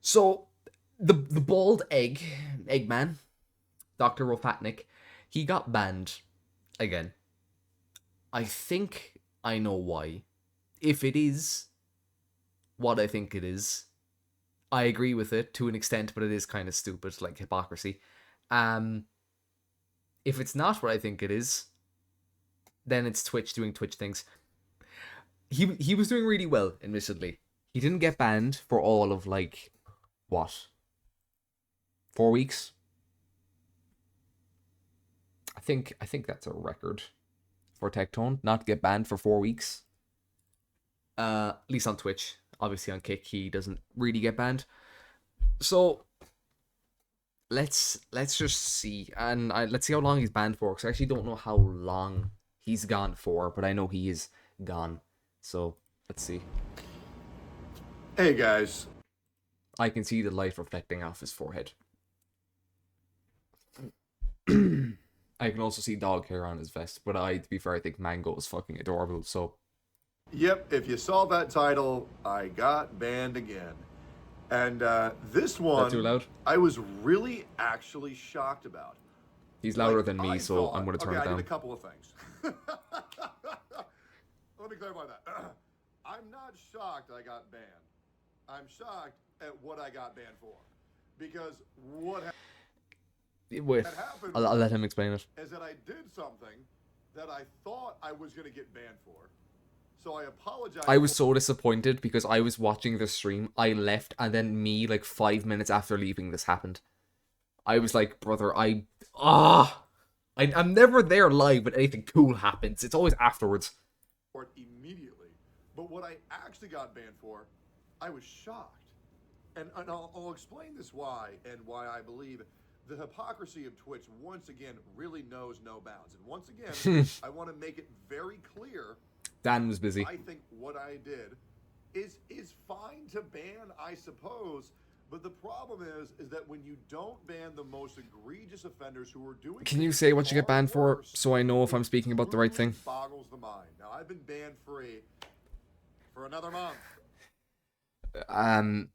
So the bald Eggman, Dr. Rofatnik, he got banned again. I think I know why. If it is what I think it is, I agree with it to an extent, but it is kind of stupid, like hypocrisy. Um, if it's not what I think it is, then it's Twitch doing Twitch things. He was doing really well, admittedly. He didn't get banned for all of like what 4 weeks. I think that's a record for Tectone not to get banned for 4 weeks. At least on Twitch. Obviously on Kick he doesn't really get banned. So let's just see, and let's see how long he's banned for. Because I actually don't know how long he's gone for, but I know he is gone. So let's see. Hey guys. I can see the light reflecting off his forehead. I can also see dog hair on his vest, but to be fair, I think Mango is fucking adorable. So Yep, if you saw that title, I got banned again. And this is one, that too loud? I was really actually shocked about. He's louder than me, I so thought, I'm gonna turn okay, it down. I did a couple of things. Let me clarify that. I'm not shocked I got banned. I'm shocked at what I got banned for. Because what Wait, happened I'll let him explain it. is that I did something that I thought I was going to get banned for. So I apologize. I was so disappointed because I was watching the stream, I left, and then me, like 5 minutes after leaving, this happened. I was like, brother, I'm never there live when anything cool happens. It's always afterwards. for it immediately. But what I actually got banned for, I was shocked. And I'll explain this why, and why I believe the hypocrisy of Twitch once again really knows no bounds. And once again, I want to make it very clear. Dan was busy. I think what I did is fine to ban, I suppose. But the problem is that when you don't ban the most egregious offenders who are doing, Can you say what you get banned for, worse, so I know if I'm speaking about the right thing? boggles the mind. Now I've been banned free for another month.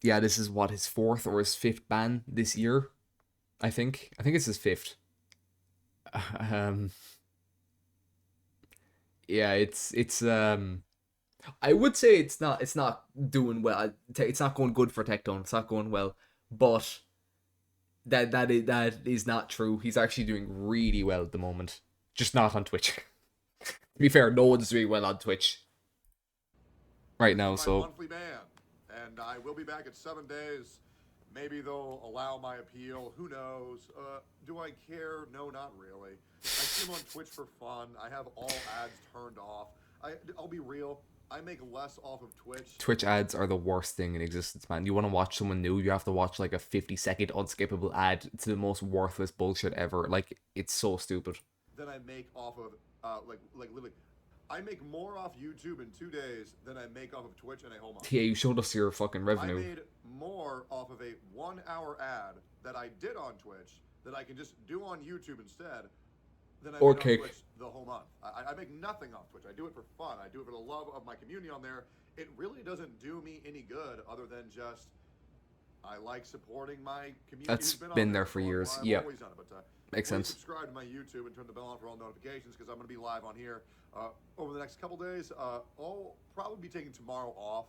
Yeah, this is what, his fourth or his fifth ban this year. I think it's his fifth. Yeah, it's I would say it's not doing well. It's not going good for Tectone. It's not going well, but that is not true. He's actually doing really well at the moment, just not on Twitch. To be fair, no one's doing well on Twitch right now. My So monthly ban, and I will be back in 7 days. Maybe they'll allow my appeal. Who knows? Do I care? No, not really. I stream on Twitch for fun. I have all ads turned off. I'll be real. I make less off of Twitch Twitch ads are the worst thing in existence, man. You want to watch someone new, you have to watch like a 50-second unskippable ad. It's the most worthless bullshit ever. Like, it's so stupid. than I make off of like literally. I make more off YouTube in 2 days than I make off of Twitch in a whole month. Yeah, you showed us your fucking I revenue. made more off of a 1 hour ad that I did on Twitch that I can just do on YouTube instead than I Or made Kick. on Twitch the whole month. I make nothing off Twitch. I do it for fun. I do it for the love of my community on there. It really doesn't do me any good other than just I like supporting my community. That's who's been on there for a long years. while. I've Yep. always done it, but Makes please sense. subscribe to my YouTube and turn the bell on for all notifications because I'm going to be live on here over the next couple days. I'll probably be taking tomorrow off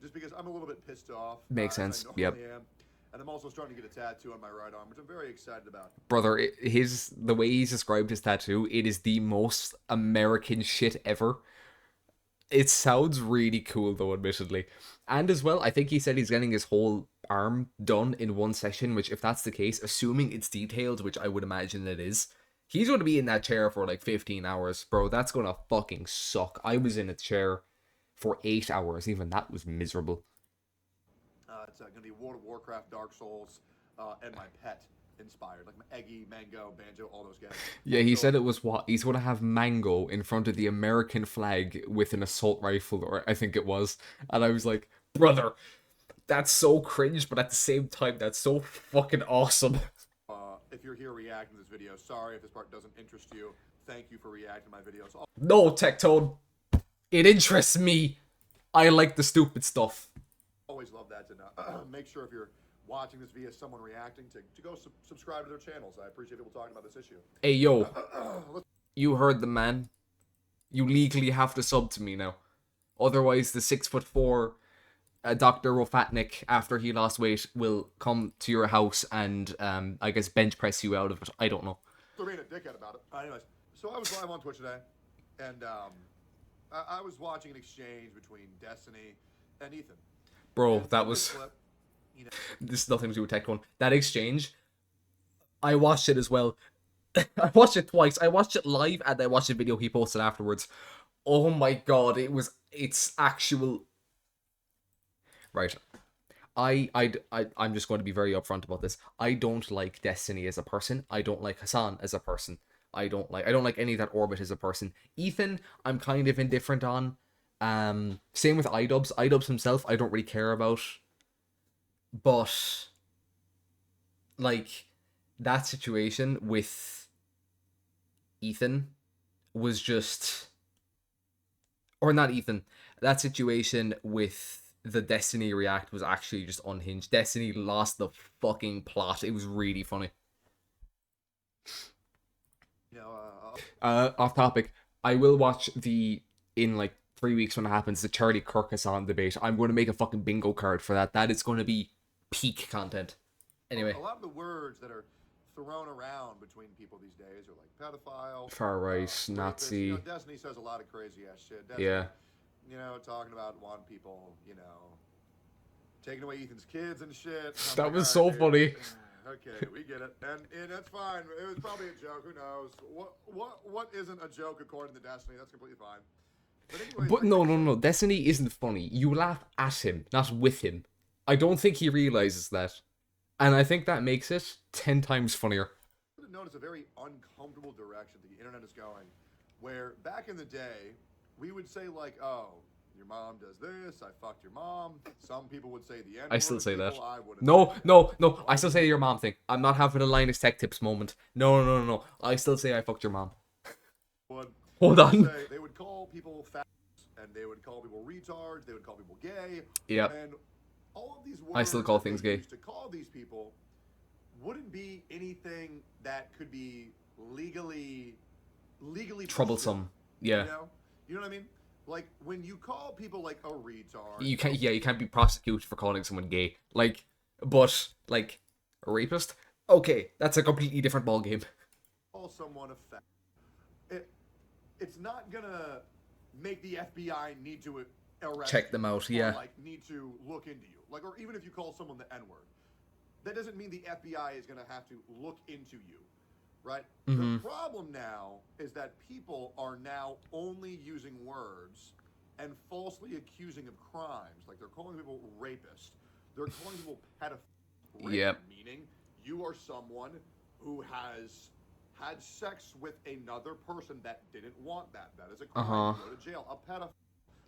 just because I'm a little bit pissed off. Makes as I sense. normally Yep. am. And I'm also starting to get a tattoo on my right arm, which I'm very excited about. Brother, the way he's described his tattoo, it is the most American shit ever. It sounds really cool though, admittedly. And as well, I think he said he's getting his whole arm done in one session, which if that's the case, assuming it's detailed, which I would imagine it is, he's going to be in that chair for like 15 hours. Bro, that's going to fucking suck. I was in a chair for 8 hours. Even that was miserable. It's going to be World of Warcraft, Dark Souls, and my pet inspired, like my Eggy, Mango, Banjo, all those guys. Yeah, he said it was what? He's going to have Mango in front of the American flag with an assault rifle, or I think it was. And I was like, brother, that's so cringe, but at the same time, that's so fucking awesome. If you're here reacting to this video, sorry if this part doesn't interest you. Thank you for reacting to my videos. No, Tectone. It interests me. I like the stupid stuff. Always love that to know. Make sure if you're watching this via someone reacting, to go subscribe to their channels. I appreciate people talking about this issue. Hey, yo. Let's You heard the man. You legally have to sub to me now. Otherwise, the 6'4" Dr. Rofatnik, after he lost weight, will come to your house and, I guess, bench press you out of it. I don't know. They're being a dickhead about it. Anyways, so I was live on Twitch today, and I was watching an exchange between Destiny and Ethan. Bro, And that in this was... clip, you know, This is nothing to do with Tech 1. That exchange, I watched it as well. I watched it twice. I watched it live and I watched the video he posted afterwards. Oh my god, it's actual... Right. I'm just going to be very upfront about this. I don't like Destiny as a person. I don't like Hassan as a person. I don't like any of that orbit as a person. Ethan, I'm kind of indifferent on. Same with iDubbbz. iDubbbz himself, I don't really care about. But like that situation with Ethan was just, or not Ethan, that situation with the Destiny react was actually just unhinged. Destiny lost the fucking plot. It was really funny. you know, Off topic, I will watch in like 3 weeks when it happens, the Charlie Kirk Hassan debate. I'm going to make a fucking bingo card for that. That is going to be peak content. Anyway, a lot of the words that are thrown around between people these days are like pedophile, far right, rapist. Nazi. You know, Destiny says a lot of crazy ass shit. Destiny, Yeah. You know, talking about wanting people, you know, taking away Ethan's kids and shit. I'm That like, was all so right, funny. dude. Okay, we get it, and that's fine. It was probably a joke. Who knows? What isn't a joke according to Destiny? That's completely fine. But anyways, But no. Destiny isn't funny. You laugh at him, not with him. I don't think he realizes that. And I think that makes it 10 times funnier. to notice a very uncomfortable direction the internet is going, where back in the day, we would say like, oh, your mom does this, I fucked your mom. Some people would say the N-word. I still say that. I wouldn't No, say that. no. I still say your mom thing. I'm not having a Linus Tech Tips moment. No. I still say I fucked your mom. Would Hold on. they would call people fat, and they would call people retards, they would call people gay. Yep. And all of these words I still call that they things gay. used to call these people wouldn't be anything that could be legally Troublesome. Yeah. You know what I mean? Like when you call people like a retard, You can't be prosecuted for calling someone gay. But a rapist? Okay, that's a completely different ballgame. call someone a fat. It's not gonna make the FBI need to arrest Check them out, yeah. or, like need to look into you. Like, or even if you call someone the N-word, that doesn't mean the FBI is gonna have to look into you, right? Mhm. The problem now is that people are now only using words and falsely accusing of crimes. Like they're calling people rapists. They're calling people pedophiles. Yep. Meaning you are someone who has had sex with another person that didn't want that. That is a crime. Uh-huh. You go to jail. A pedophile.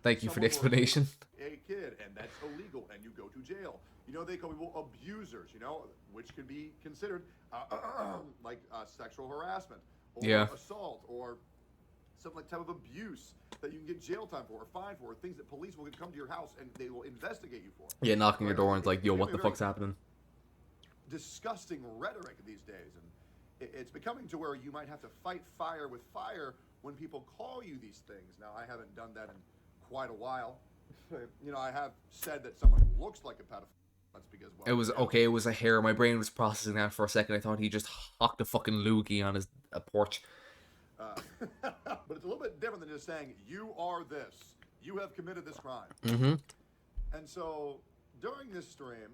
Thank you for the explanation. A kid, and that's illegal, and you go to jail. You know, they call people abusers, you know, which could be considered sexual harassment or Yeah. assault or some like type of abuse that you can get jail time for or fine for, or things that police will come to your house and they will investigate you for. Yeah, knocking your door and it's like, yo, It's what the very fuck's happening? disgusting rhetoric these days, and it's becoming to where you might have to fight fire with fire when people call you these things. Now, I haven't done that in quite a while. You know, I have said that someone looks like a pedophile. That's because, well, It was yeah. okay. It was a hair. My brain was processing that for a second. I thought he just hocked a fucking loogie on his porch. But it's a little bit different than just saying you are this. You have committed this crime. Mm-hmm. And so during this stream,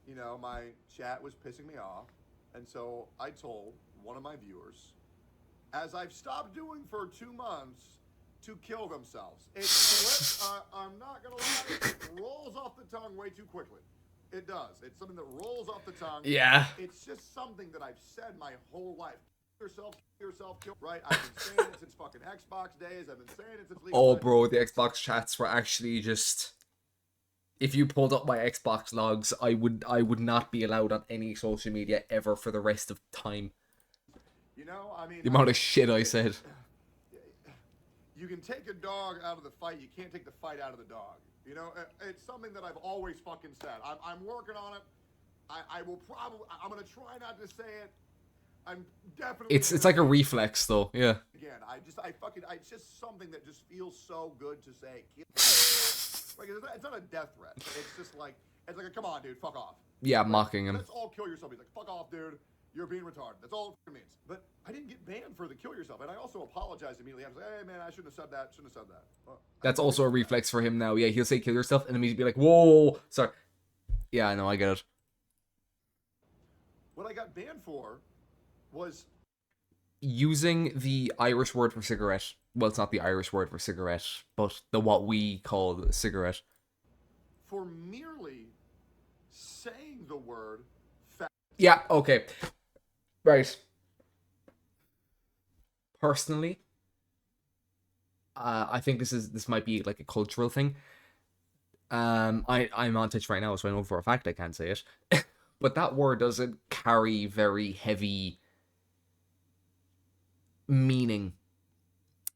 you know, my chat was pissing me off, and so I told one of my viewers, as I've stopped doing for 2 months, to kill themselves. It slips, I'm not gonna lie, it rolls off the tongue way too quickly. It does. It's something that rolls off the tongue. Yeah. It's just something that I've said my whole life. Kill yourself, kill. Right? I've been saying it since fucking Xbox days. I've been saying it since League Oh, of bro, the Xbox chats were actually just... If you pulled up my Xbox logs, I would not be allowed on any social media ever for the rest of time. You know, I mean... The amount of shit I said. You can take a dog out of the fight. You can't take the fight out of the dog. You know, it's something that I've always fucking said. I'm working on it. I will probably. I'm gonna try not to say it. I'm definitely. It's like a reflex though. Yeah. Again, it's just something that just feels so good to say. Like it's not a death threat. It's just like come on, dude, fuck off. Yeah, Like, mocking him. let's all kill yourself. He's like, fuck off, dude. You're being retarded. That's all it means. But I didn't get banned for the kill yourself, and I also apologized immediately. I was like, hey man, I shouldn't have said that. Shouldn't have said that. Well, That's also a reflex for him now. Yeah, he'll say kill yourself, and then he'd be like, whoa, sorry. Yeah, I know, I get it. What I got banned for was using the Irish word for cigarette. Well, it's not the Irish word for cigarette, but what we call cigarette. For merely saying the word fat. Yeah, okay. Right. Personally, I think this might be like a cultural thing. I'm on Twitch right now, so I know for a fact I can't say it. But that word doesn't carry very heavy meaning.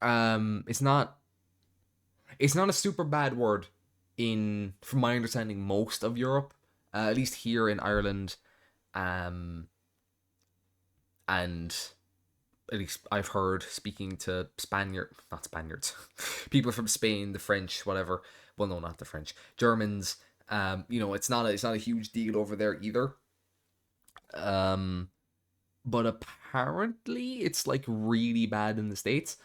It's not a super bad word from my understanding, most of Europe, at least here in Ireland, and at least I've heard, speaking to not Spaniards, people from Spain, the French, whatever. Well, no, not the French, Germans. It's not a huge deal over there either. But apparently it's like really bad in the States,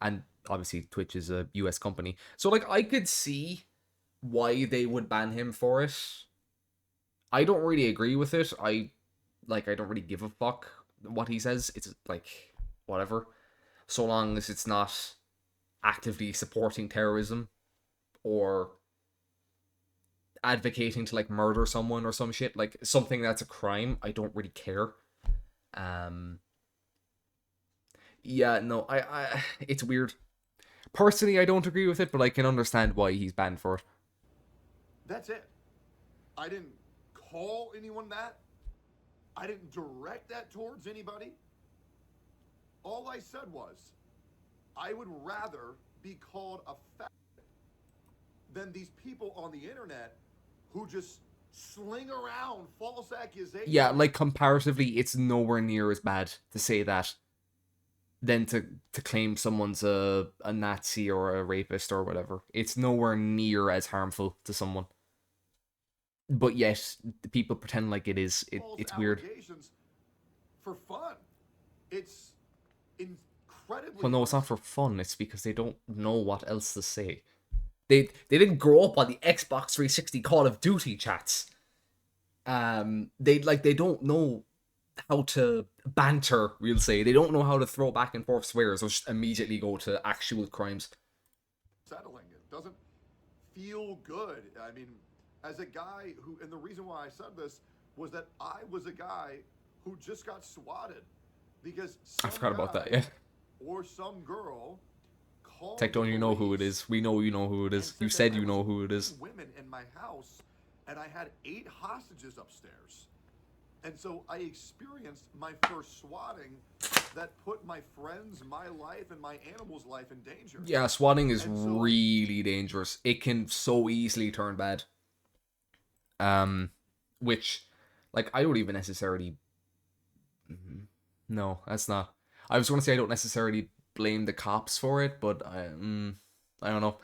and obviously Twitch is a US company, so like I could see why they would ban him for it. I don't really agree with it. I don't really give a fuck what he says. It's like whatever, so long as it's not actively supporting terrorism or advocating to like murder someone or some shit, like something that's a crime. I don't really care. Yeah, no, I it's weird. Personally, I don't agree with it, but I can understand why he's banned for it. That's it. I didn't call anyone that. I didn't direct that towards anybody. All I said was, I would rather be called a fat than these people on the internet who just sling around false accusations. Yeah, like comparatively, it's nowhere near as bad to say that than to claim someone's a Nazi or a rapist or whatever. It's nowhere near as harmful to someone. But yet, the people pretend like it is. It's weird. For fun. It's incredibly. Well, no, it's not for fun. It's because they don't know what else to say. They didn't grow up on the Xbox 360 Call of Duty chats. They don't know how to banter, we'll say. They don't know how to throw back and forth swears or just immediately go to actual crimes. Settling. It doesn't feel good. I mean, as a guy who, and the reason why I said this was that I was a guy who just got swatted because I forgot about that, yeah. Or some girl called Tectone, you know who it is. We know you know who it is. You said you know who it is. Women in my house, and I had 8 hostages upstairs. And so I experienced my first swatting that put my friends, my life, and my animal's life in danger. Yeah, swatting is really dangerous. It can so easily turn bad. Which, like, I don't even necessarily... No, that's not... I was going to say I don't necessarily blame the cops for it, but I don't know.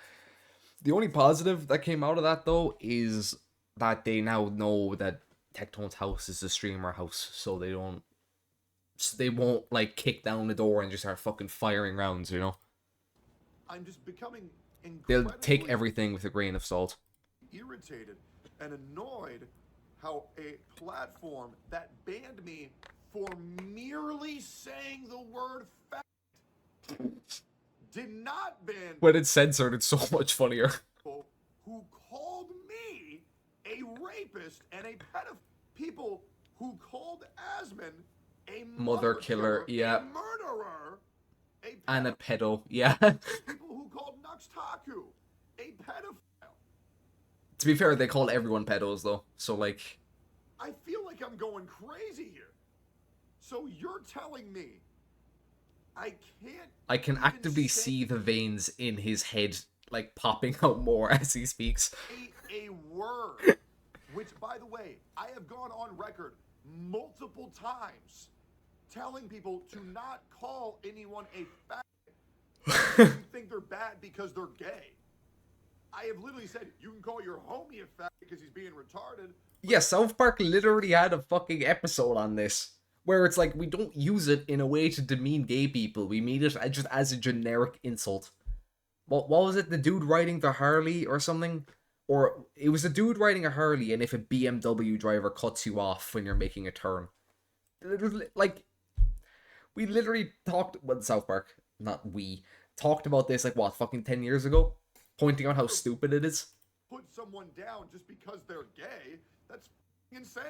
The only positive that came out of that, though, is that they now know that Tectone's house is a streamer house, so they won't like kick down the door and just start fucking firing rounds, you know. I'm just becoming they'll take everything with a grain of salt. Irritated and annoyed how a platform that banned me for merely saying the word fat did not ban when it's censored. It's so much funnier. Who called me a rapist and a pedophile. People who called Asmon a mother killer, yeah, a murderer, and a pedo, yeah. People who called Nuxtaku a pedophile. To be fair, they call everyone pedos though, so like. I feel like I'm going crazy here. So you're telling me I can actively see the veins in his head like popping out more as he speaks. A word Which, by the way, I have gone on record multiple times telling people to not call anyone a faggot if you think they're bad because they're gay. I have literally said, you can call your homie a faggot because he's being retarded. Yeah, South Park literally had a fucking episode on this. Where it's like, we don't use it in a way to demean gay people. We mean it just as a generic insult. What was it? The dude riding the Harley or something? Or it was a dude riding a Harley, and if a BMW driver cuts you off when you're making a turn. Like, we literally talked, well, South Park, not we, talked about this, like, what, fucking 10 years ago? Pointing out how stupid it is. Put someone down just because they're gay, that's insane.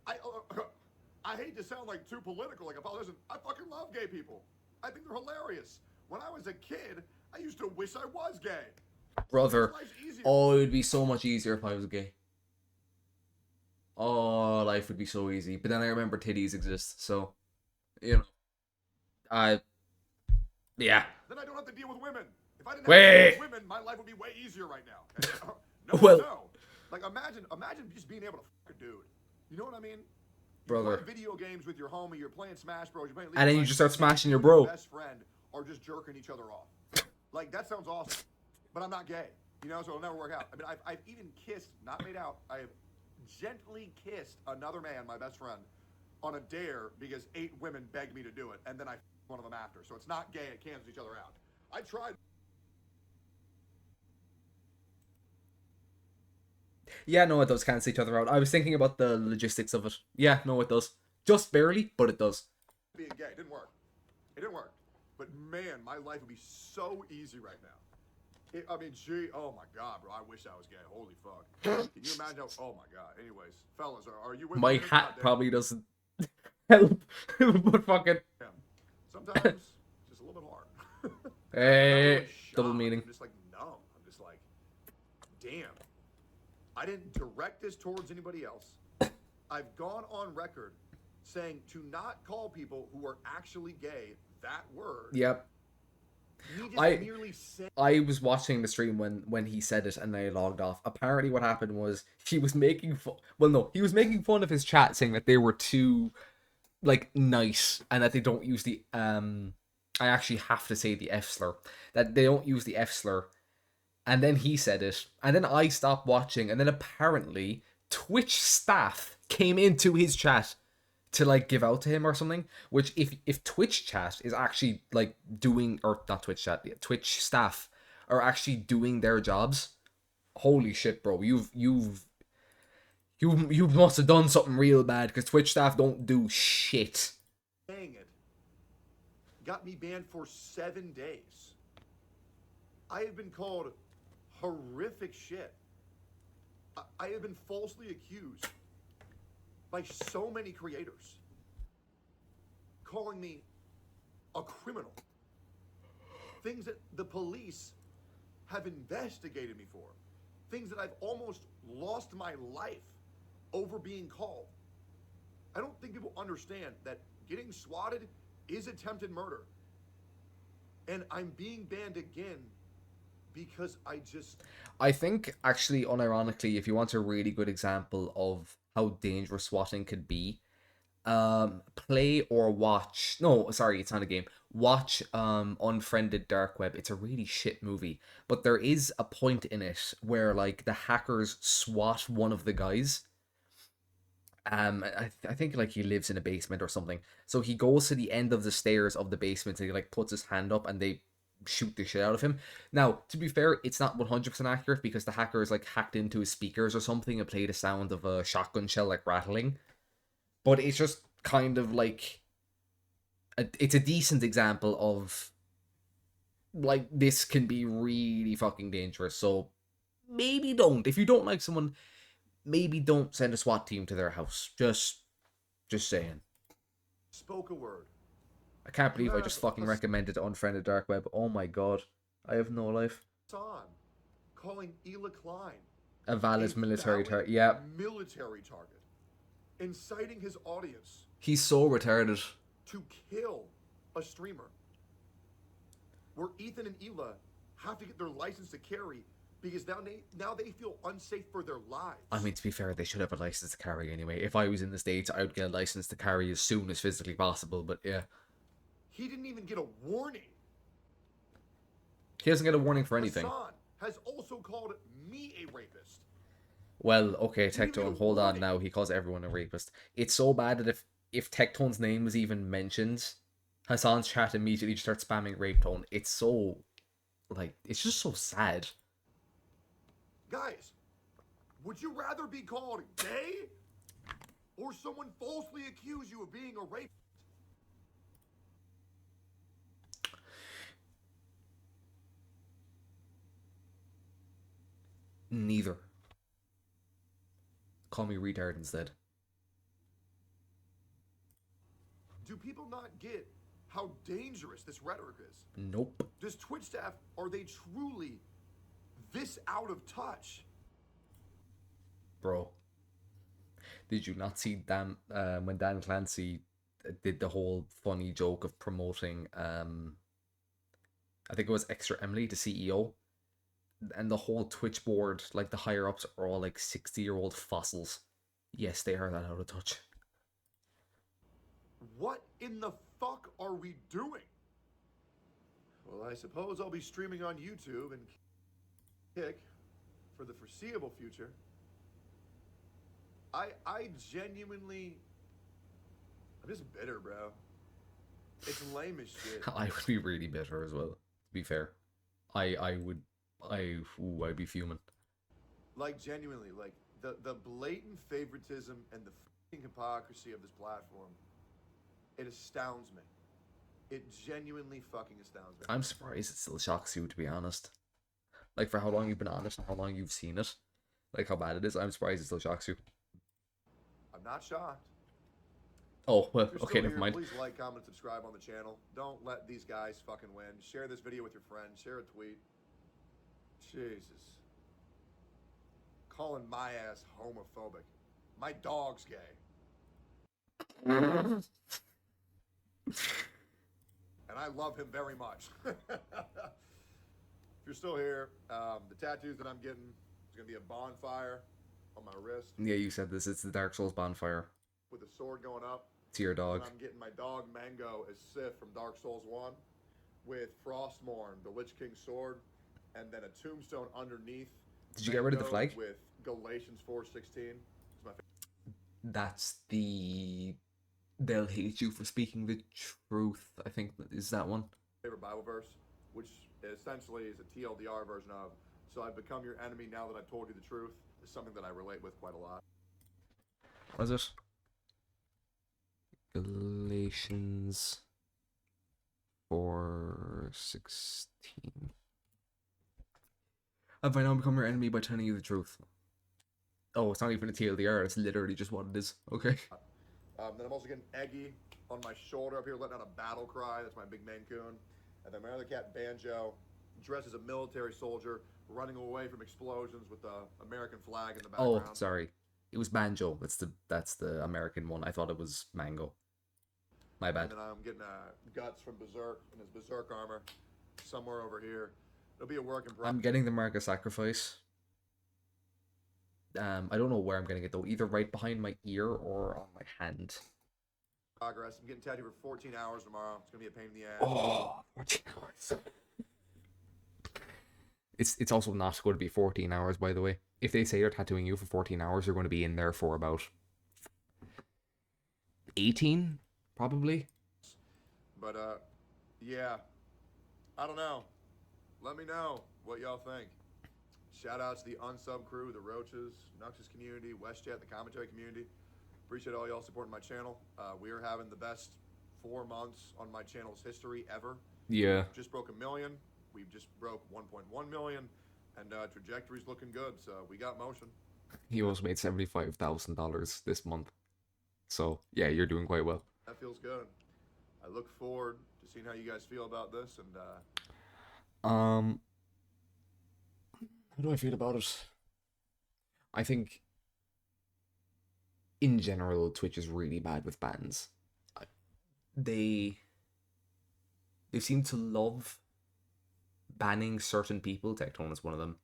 I hate to sound like too political, like, listen, I fucking love gay people. I think they're hilarious. When I was a kid, I used to wish I was gay. Brother, oh, it would be so much easier if I was gay. Oh, life would be so easy. But then I remember titties exist, so, you know. Yeah. Then I don't have to deal with women. If I didn't have to deal with women, my life would be way easier right now. No. Like, imagine just being able to fuck a dude. You know what I mean? Brother. You play video games with your homie, you're playing Smash Bros, you're playing League and then you just start smashing your bro. Best friend are just jerking each other off. Like, that sounds awesome. But I'm not gay. You know, so it'll never work out. I mean, I've even kissed, not made out, I have gently kissed another man, my best friend, on a dare because 8 women begged me to do it, and then I one of them after. So it's not gay, it cancels each other out. I tried. Yeah, no, it does cancel each other out. I was thinking about the logistics of it. Yeah, no, it does. Just barely, but it does. Being gay, it didn't work. It didn't work. But man, my life would be so easy right now. I mean, gee, oh my God, bro, I wish I was gay. Holy fuck. Can you imagine how, oh my God. Anyways, fellas, are you with me? My hat probably doesn't help, but fucking. Yeah. Sometimes, it's just a little bit hard. Hey, really double meaning. I'm just like numb. I'm just like, damn. I didn't direct this towards anybody else. I've gone on record saying to not call people who are actually gay that word. Yep. I was watching the stream when he said it and I logged off. Apparently what happened was he was making fun, he was making fun of his chat, saying that they were too, like, nice and that they don't use the, I actually have to say the F slur, that they don't use the F slur. And then he said it, and then I stopped watching, and then apparently Twitch staff came into his chat to, like, give out to him or something, which if Twitch chat is actually, like, doing, or not Twitch chat, Twitch staff are actually doing their jobs, holy shit, bro, you must have done something real bad, because Twitch staff don't do shit. Dang it. Got me banned for 7 days. I have been called horrific shit. I have been falsely accused by so many creators, calling me a criminal. Things that the police have investigated me for. Things that I've almost lost my life over being called. I don't think people understand that getting swatted is attempted murder. And I'm being banned again because I think, actually, unironically, if you want a really good example of how dangerous swatting could be, play or watch, no, sorry, it's not a game, watch Unfriended Dark Web. It's a really shit movie, but there is a point in it where, like, the hackers swat one of the guys. I think, like, he lives in a basement or something, so he goes to the end of the stairs of the basement and he, like, puts his hand up and they shoot the shit out of him. Now, to be fair, it's not 100% accurate because the hackers, like, hacked into his speakers or something and played a sound of a shotgun shell, like, rattling. But it's just kind of like it's a decent example of, like, this can be really fucking dangerous. So maybe don't. If you don't like someone, maybe don't send a SWAT team to their house. Just saying. Spoke a word. I can't believe I just fucking recommended Unfriended Dark Web. Oh my god. I have no life. Calling Ela Klein a valid military target. Yeah. Military target. Inciting his audience. He's so retarded. To kill a streamer. Where Ethan and Ela have to get their license to carry because now they feel unsafe for their lives. I mean, to be fair, they should have a license to carry anyway. If I was in the States, I would get a license to carry as soon as physically possible, but yeah. He didn't even get a warning. He doesn't get a warning for anything. Hassan has also called me a rapist. Well, okay, He didn't get a Tectone, hold on warning. now. He calls everyone a rapist. It's so bad that if Tectone's name was even mentioned, Hassan's chat immediately just starts spamming rape tone. It's so, like, it's just so sad. Guys, would you rather be called gay or someone falsely accuse you of being a rapist? Neither. Call me retard instead. Do people not get how dangerous this rhetoric is? Nope. Does Twitch staff, are they truly this out of touch? Bro. Did you not see when Dan Clancy did the whole funny joke of promoting I think it was Extra Emily, the CEO, and the whole Twitch board, like the higher ups are all like 60-year-old fossils. Yes, they are that out of touch. What in the fuck are we doing? Well, I suppose I'll be streaming on YouTube and Kick for the foreseeable future. I genuinely, I'm just bitter, bro. It's lame as shit. I would be really bitter as well, to be fair. I'd be fuming. Like, genuinely, like, the blatant favoritism and the fucking hypocrisy of this platform, it astounds me. It genuinely fucking astounds me. I'm surprised it still shocks you, to be honest. Like, for how long you've been on it and how long you've seen it, like how bad it is, I'm surprised it still shocks you. I'm not shocked. Oh, well, If you're okay, still never here, mind. please like, comment, subscribe on the channel. Don't let these guys fucking win. Share this video with your friends. Share a tweet. Jesus. Calling my ass homophobic. My dog's gay. And I love him very much. If you're still here, the tattoos that I'm getting is going to be a bonfire on my wrist Yeah, you said this. It's the Dark Souls bonfire. with a sword going up. To your dog. And I'm getting my dog Mango as Sif from Dark Souls 1 with Frostmourne, the Lich King sword, and then a tombstone underneath. Did you get rid of the Mango flag? with Galatians 4:16. It's my That's the... They'll hate you for speaking the truth, I think. Is that one? favorite Bible verse, which essentially is a TLDR version of, so I've become your enemy now that I've told you the truth, is something that I relate with quite a lot. What is it? Galatians 4:16. Have I now become your enemy by telling you the truth? Oh, it's not even a TLDR, it's literally just what it is. Okay. Then I'm also getting Eggy on my shoulder up here, letting out a battle cry. That's my big Maine Coon. And then my other cat, Banjo, dressed as a military soldier, running away from explosions with the American flag in the background. Oh, sorry. It was Banjo. That's the American one. I thought it was Mango. My bad. And then I'm getting Guts from Berserk in his Berserk armor somewhere over here. It'll be a work in progress. I'm getting the Mark of Sacrifice. I don't know where I'm getting it though. Either right behind my ear or on my hand. I'm getting tattooed for 14 hours tomorrow. It's gonna be a pain in the ass. Oh, 14 hours. It's also not going to be 14 hours, by the way. If they say they're tattooing you for 14 hours, you're going to be in there for about 18, probably. But yeah, I don't know. Let me know what y'all think. Shout out to the unsub crew, the Roaches, Nuxus community, WestJet, the commentary community. Appreciate all y'all supporting my channel. We are having the best 4 months on my channel's history ever. Yeah. Just broke 1 million. We just broke 1.1 million, and trajectory's looking good. So we got motion. He also made $75,000 this month. So yeah, you're doing quite well. That feels good. I look forward to seeing how you guys feel about this, and How do I feel about it? I think, in general, Twitch is really bad with bans. They seem to love banning certain people. Tectone is one of them.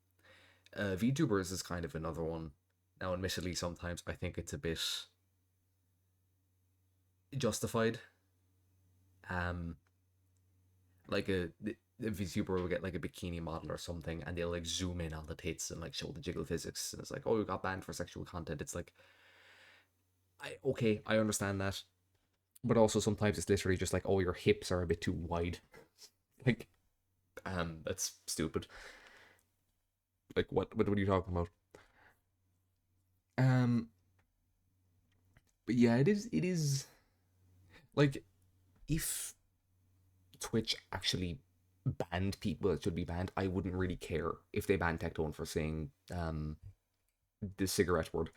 VTubers is kind of another one. Now, admittedly, sometimes I think it's a bit justified. Um, like a VTuber will get like a bikini model or something, and they'll like zoom in on the tits and like show the jiggle physics, and it's like, oh, you got banned for sexual content. It's like, I understand that, but also sometimes it's literally just like, oh, your hips are a bit too wide. Like, that's stupid. Like, what are you talking about? Um, but yeah, it is like, if Twitch actually banned people that should be banned, I wouldn't really care if they banned Tectone for saying the cigarette word.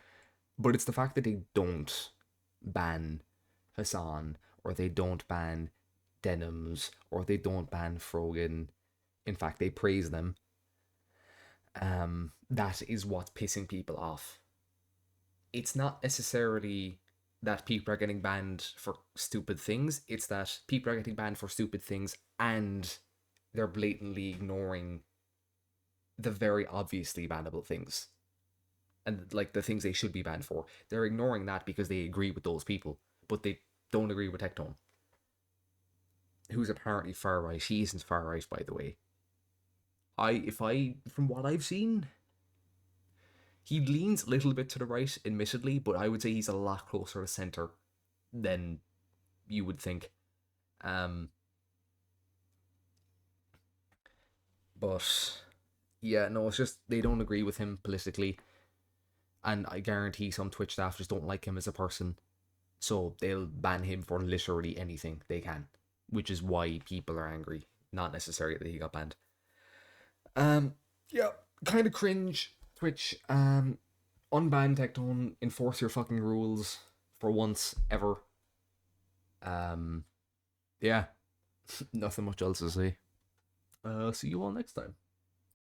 But it's the fact that they don't ban Hassan, or they don't ban Denims, or they don't ban Frogan. In fact, they praise them. That is what's pissing people off. It's not necessarily that people are getting banned for stupid things, it's that people are getting banned for stupid things and they're blatantly ignoring the very obviously bannable things. And like the things they should be banned for. They're ignoring that because they agree with those people, but they don't agree with Tectone, who's apparently far right. He isn't far right, by the way. From what I've seen, he leans a little bit to the right, admittedly, but I would say he's a lot closer to center than you would think. Um, but yeah, no, it's just they don't agree with him politically, and I guarantee some Twitch staff just don't like him as a person, so they'll ban him for literally anything they can, which is why people are angry, not necessarily that he got banned. Yeah, kind of cringe. Twitch, unban Tectone, enforce your fucking rules for once ever. Yeah, nothing much else to say. See you all next time.